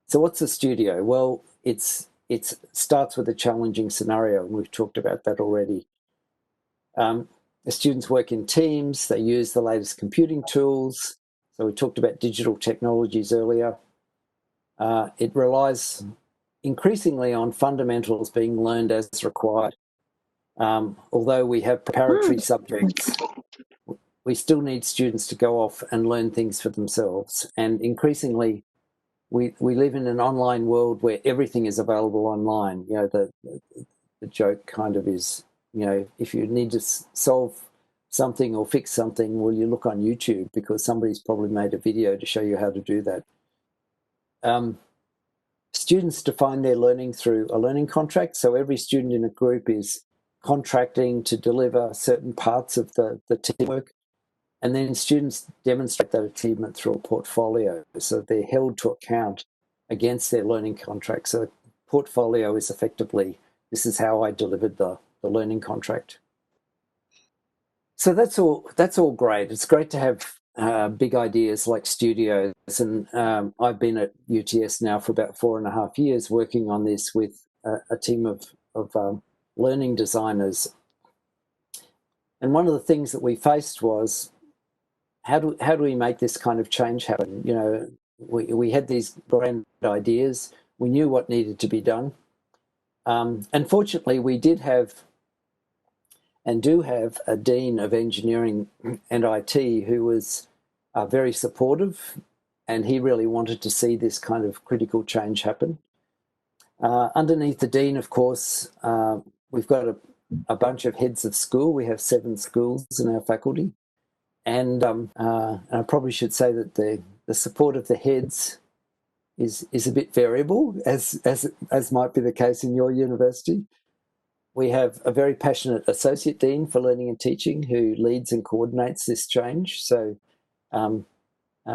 So what's a studio? Well, it starts with a challenging scenario, and we've talked about that already. The students work in teams, they use the latest computing tools. So we talked about digital technologies earlier. It relies increasingly on fundamentals being learned as required. Although we have preparatory subjects, we still need students to go off and learn things for themselves. And increasingly, we live in an online world where everything is available online. You know, the joke kind of is, you know, if you need to solve something or fix something, well, you look on YouTube because somebody's probably made a video to show you how to do that. Students define their learning through a learning contract. So every student in a group is contracting to deliver certain parts of the teamwork. And then students demonstrate that achievement through a portfolio. So they're held to account against their learning contract. So the portfolio is effectively, this is how I delivered the learning contract. So that's all great. It's great to have big ideas like studios. And I've been at UTS now for about 4.5 years working on this with a team of learning designers. And one of the things that we faced was, how do we make this kind of change happen? You know, we had these grand ideas. We knew what needed to be done. Unfortunately, we did have and do have a Dean of Engineering and IT who was very supportive, and he really wanted to see this kind of critical change happen. Underneath the Dean, of course, we've got a bunch of heads of school. We have 7 schools in our faculty. And I probably should say that the support of the heads is a bit variable, as might be the case in your university. We have a very passionate associate dean for learning and teaching who leads and coordinates this change. So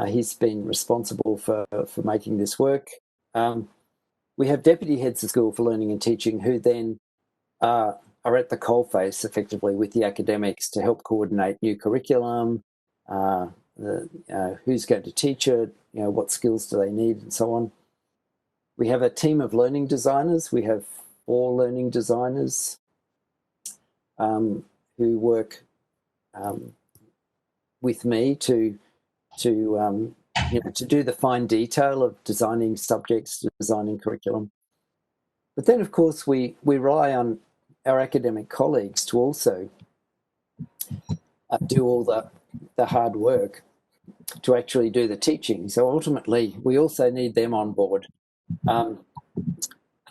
he's been responsible for making this work. We have deputy heads of school for learning and teaching who then are at the coalface effectively with the academics to help coordinate new curriculum, who's going to teach it, you know, what skills do they need, and so on. We have a team of learning designers. We have 4 learning designers who work with me to do the fine detail of designing subjects, designing curriculum. But then, of course, we rely on our academic colleagues to also do all the hard work to actually do the teaching. So ultimately, we also need them on board. And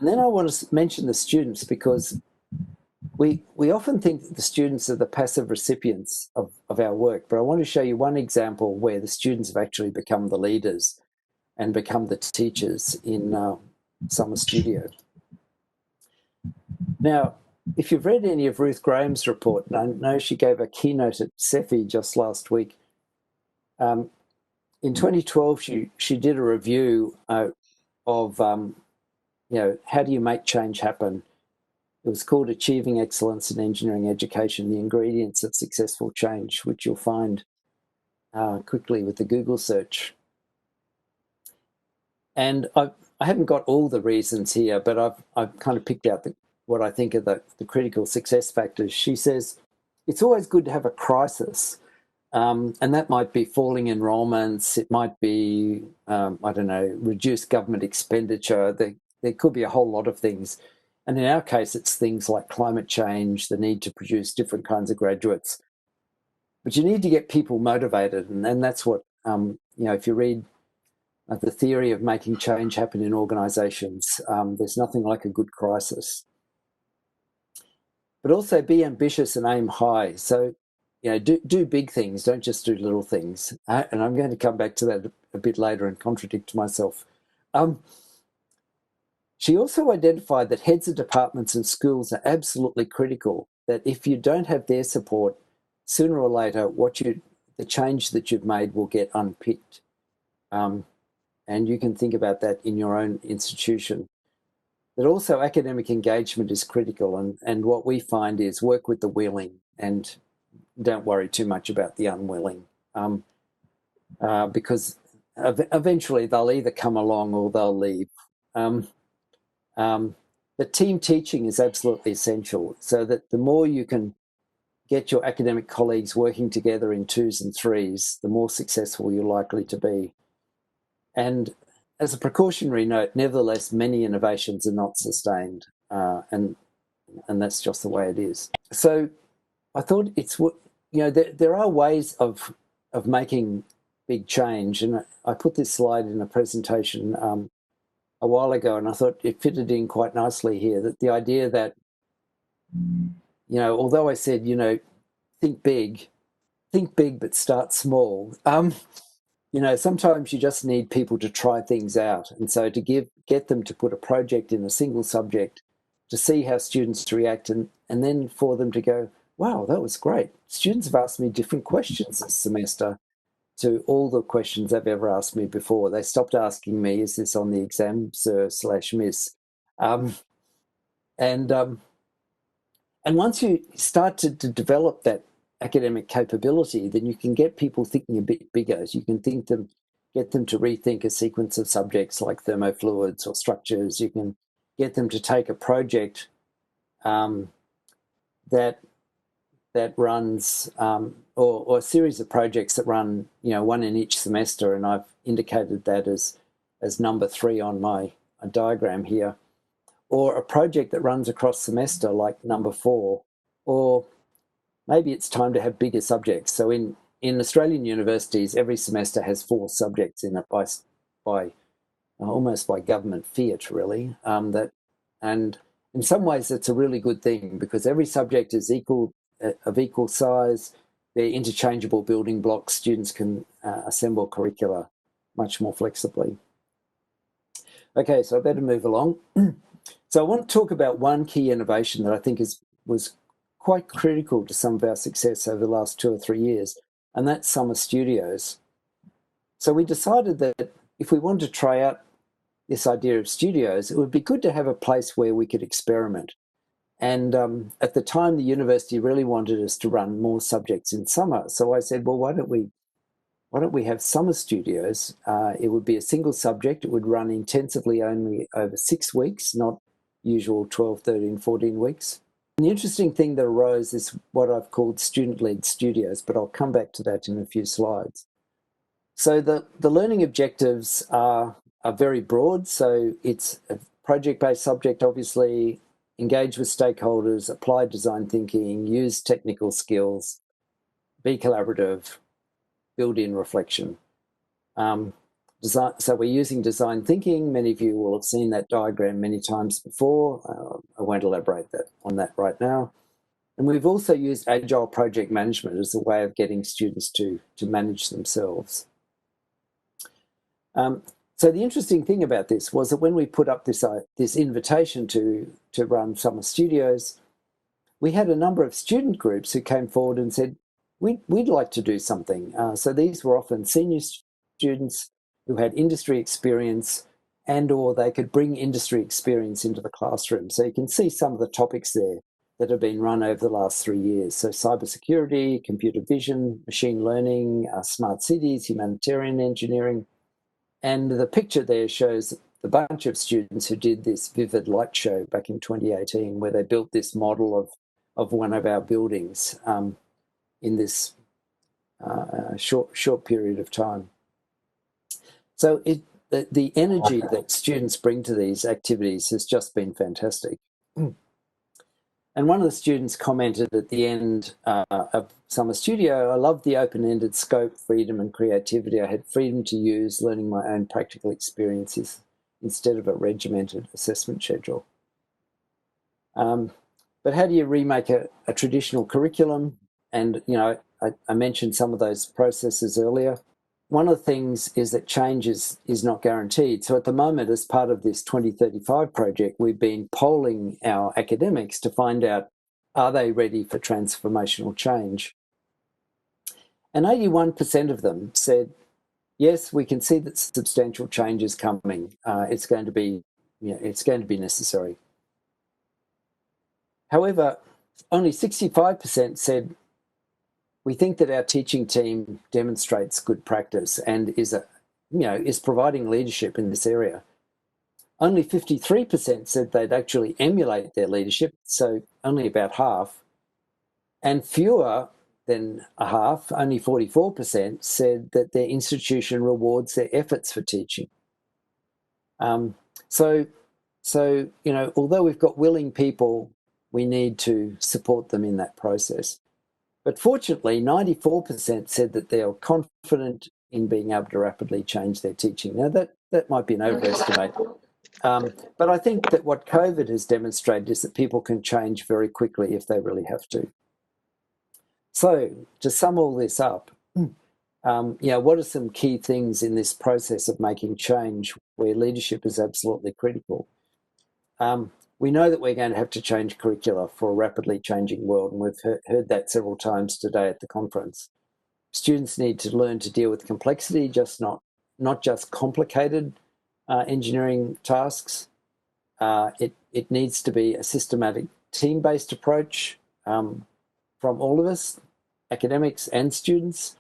then I want to mention the students, because we often think that the students are the passive recipients of our work, but I want to show you one example where the students have actually become the leaders and become the teachers in Summer Studio. Now, if you've read any of Ruth Graham's report, and I know she gave a keynote at CEFI just last week, in 2012 she did a review of how do you make change happen. It was called Achieving Excellence in Engineering Education, the Ingredients of Successful Change, which you'll find quickly with the Google search. And I haven't got all the reasons here, but I've kind of picked out what I think are the critical success factors. She says, it's always good to have a crisis. And that might be falling enrolments. It might be, I don't know, reduced government expenditure. There could be a whole lot of things. And in our case, it's things like climate change, the need to produce different kinds of graduates. But you need to get people motivated. And that's what, if you read the theory of making change happen in organisations, there's nothing like a good crisis. But also be ambitious and aim high. So, do big things, don't just do little things. And I'm going to come back to that a bit later and contradict myself. She also identified that heads of departments and schools are absolutely critical, that if you don't have their support, sooner or later, the change that you've made will get unpicked. And you can think about that in your own institution. But also academic engagement is critical, and what we find is work with the willing and don't worry too much about the unwilling. because eventually they'll either come along or they'll leave. The team teaching is absolutely essential, so that the more you can get your academic colleagues working together in twos and threes, the more successful you're likely to be. And as a precautionary note, nevertheless, many innovations are not sustained, and that's just the way it is. So I thought there are ways of making big change, and I put this slide in a presentation a while ago, and I thought it fitted in quite nicely here. That the idea that although I said think big, but start small. Sometimes you just need people to try things out, and so to get them to put a project in a single subject to see how students react, and then for them to go, wow, that was great. Students have asked me different questions this semester to all the questions they've ever asked me before. They stopped asking me, is this on the exam, sir/miss? And once you start to develop that academic capability, then you can get people thinking a bit bigger. You can get them to rethink a sequence of subjects like thermofluids or structures. You can get them to take a project that runs, or a series of projects that run, one in each semester, and I've indicated that as number 3 on my diagram here, or a project that runs across semester like number 4, or maybe it's time to have bigger subjects. So in Australian universities, every semester has 4 subjects in it by almost by government fiat, really. And in some ways, that's a really good thing, because every subject is of equal size. They're interchangeable building blocks. Students can assemble curricula much more flexibly. Okay, so I better move along. So I want to talk about one key innovation that I think was quite critical to some of our success over the last 2 or 3 years, and that's summer studios. So we decided that if we wanted to try out this idea of studios, it would be good to have a place where we could experiment. And at the time, the university really wanted us to run more subjects in summer. So I said, well, why don't we have summer studios? It would be a single subject. It would run intensively only over 6 weeks, not usual 12, 13, 14 weeks. And the interesting thing that arose is what I've called student-led studios, but I'll come back to that in a few slides. So the learning objectives are very broad. So it's a project-based subject, obviously, engage with stakeholders, apply design thinking, use technical skills, be collaborative, build in reflection. So we're using design thinking. Many of you will have seen that diagram many times before. I won't elaborate on that right now. And we've also used agile project management as a way of getting students to manage themselves. So the interesting thing about this was that when we put up this invitation to run summer studios, we had a number of student groups who came forward and said, we'd like to do something. So these were often senior students who had industry experience, or they could bring industry experience into the classroom. So you can see some of the topics there that have been run over the last 3 years. So cybersecurity, computer vision, machine learning, smart cities, humanitarian engineering. And the picture there shows the bunch of students who did this vivid light show back in 2018, where they built this model of one of our buildings in this short period of time. So the energy that students bring to these activities has just been fantastic. And one of the students commented at the end of Summer Studio, I loved the open-ended scope, freedom and creativity. I had freedom to use, learning my own practical experiences instead of a regimented assessment schedule. But how do you remake a traditional curriculum? And, I mentioned some of those processes earlier. One of the things is that change is not guaranteed. So at the moment, as part of this 2035 project, we've been polling our academics to find out, are they ready for transformational change? And 81% of them said, yes, we can see that substantial change is coming. It's going to be necessary. However, only 65% said we think that our teaching team demonstrates good practice and is providing leadership in this area. Only 53% said they'd actually emulate their leadership, so only about half. And fewer than a half, only 44%, said that their institution rewards their efforts for teaching. So although we've got willing people, we need to support them in that process. But fortunately, 94% said that they are confident in being able to rapidly change their teaching. Now, that might be an overestimate. But I think that what COVID has demonstrated is that people can change very quickly if they really have to. So to sum all this up, what are some key things in this process of making change where leadership is absolutely critical? We know that we're going to have to change curricula for a rapidly changing world, and we've heard that several times today at the conference. Students need to learn to deal with complexity, not just complicated engineering tasks. It needs to be a systematic team-based approach from all of us, academics and students.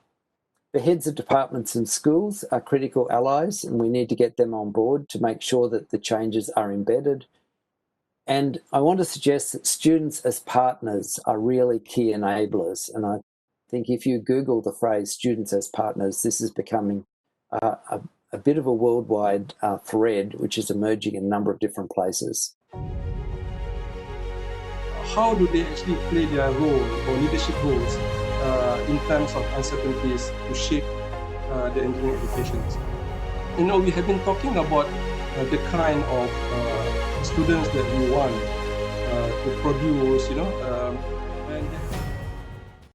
The heads of departments and schools are critical allies, and we need to get them on board to make sure that the changes are embedded. And I want to suggest that students as partners are really key enablers. And I think if you Google the phrase students as partners, this is becoming a bit of a worldwide thread, which is emerging in a number of different places. How do they actually play their role or leadership roles in terms of uncertainties to shape the engineering education? We have been talking about the kind of students that we want to produce,